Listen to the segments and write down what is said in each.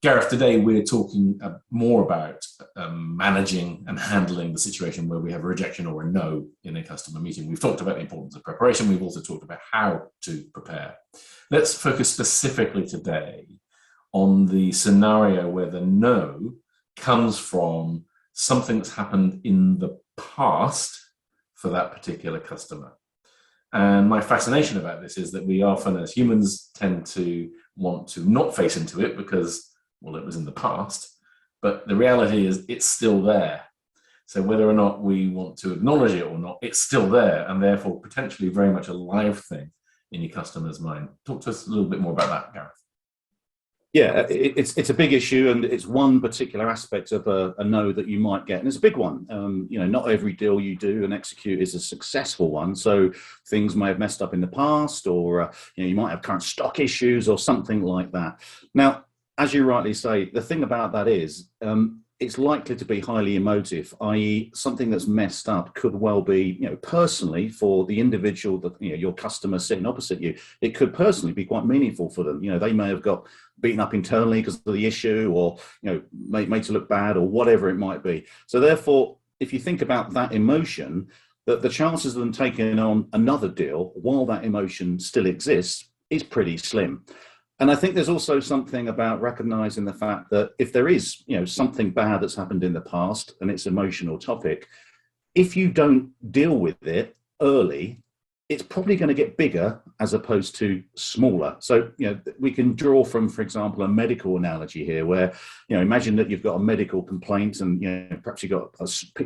Gareth, today we're talking more about managing and handling the situation where we have a rejection or a no in a customer meeting. We've talked about the importance of preparation. We've also talked about how to prepare. Let's focus specifically today on the scenario where the no comes from something that's happened in the past for that particular customer. And my fascination about this is that we often, as humans, tend to want to not face into it because, well, it was in the past, but the reality is it's still there. So whether or not we want to acknowledge it or not, it's still there, and therefore potentially very much a live thing in your customer's mind. Talk to us a little bit more about that, Gareth. Yeah, it's a big issue, and it's one particular aspect of a no that you might get, and it's a big one. Not every deal you do and execute is a successful one. So things may have messed up in the past, or you might have current stock issues or something like that. Now, as you rightly say, the thing about that is it's likely to be highly emotive, i.e. something that's messed up could well be, personally for the individual that, your customer sitting opposite you, it could personally be quite meaningful for them. They may have got beaten up internally because of the issue, or, made to look bad, or whatever it might be. So therefore, if you think about that emotion, that the chances of them taking on another deal while that emotion still exists is pretty slim. And I think there's also something about recognizing the fact that if there is, something bad that's happened in the past and it's an emotional topic, if you don't deal with it early, it's probably going to get bigger as opposed to smaller. So, we can draw from, for example, a medical analogy here where, imagine that you've got a medical complaint and, perhaps you've got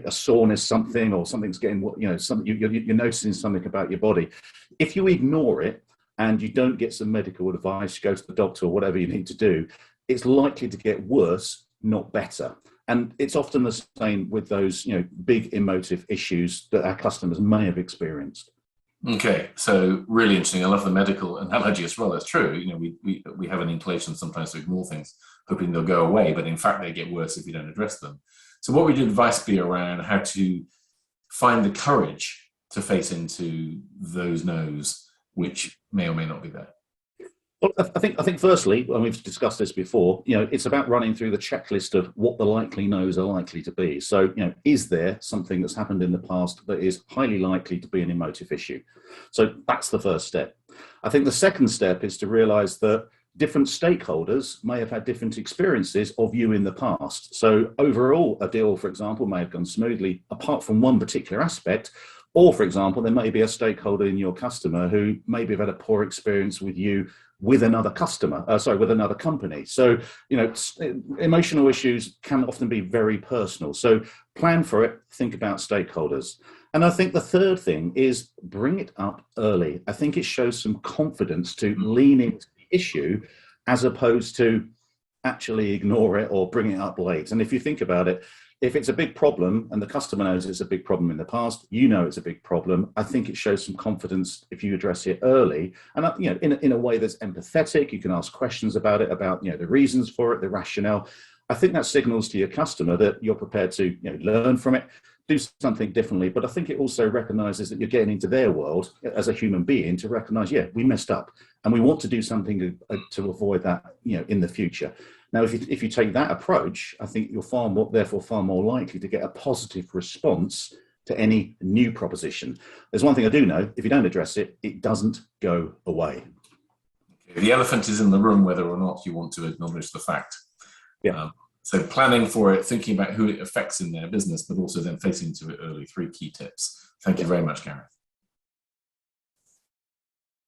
a soreness, something, or something's getting, you're noticing something about your body. If you ignore it, and you don't get some medical advice, go to the doctor or whatever you need to do, it's likely to get worse, not better. And it's often the same with those, big emotive issues that our customers may have experienced. Okay, so really interesting. I love the medical analogy as well. That's true. We have an inclination sometimes to ignore things, hoping they'll go away, but in fact they get worse if you don't address them. So what would your advice be around how to find the courage to face into those no's, which may or may not be there? Well, I think firstly, and we've discussed this before, it's about running through the checklist of what the likely no's are likely to be. So, is there something that's happened in the past that is highly likely to be an emotive issue? So that's the first step. I think the second step is to realize that different stakeholders may have had different experiences of you in the past. So overall, a deal, for example, may have gone smoothly apart from one particular aspect. Or, for example, there may be a stakeholder in your customer who maybe have had a poor experience with you with another with another company. So, emotional issues can often be very personal. So plan for it, think about stakeholders. And I think the third thing is bring it up early. I think it shows some confidence to lean into the issue as opposed to actually ignore it or bring it up late. And if you think about it, if it's a big problem and the customer knows it's a big problem in the past, it's a big problem, I think it shows some confidence if you address it early. And, in a way that's empathetic, you can ask questions about it, about, the reasons for it, the rationale. I think that signals to your customer that you're prepared to, learn from it, do something differently. But I think it also recognizes that you're getting into their world as a human being to recognize, we messed up and we want to do something to avoid that, in the future. Now, if you take that approach, I think you're far more likely to get a positive response to any new proposition. There's one thing I do know: if you don't address it, it doesn't go away. Okay. The elephant is in the room, whether or not you want to acknowledge the fact. Yeah. So planning for it, thinking about who it affects in their business, but also then facing into it early. 3 key tips. Thank you very much, Gareth.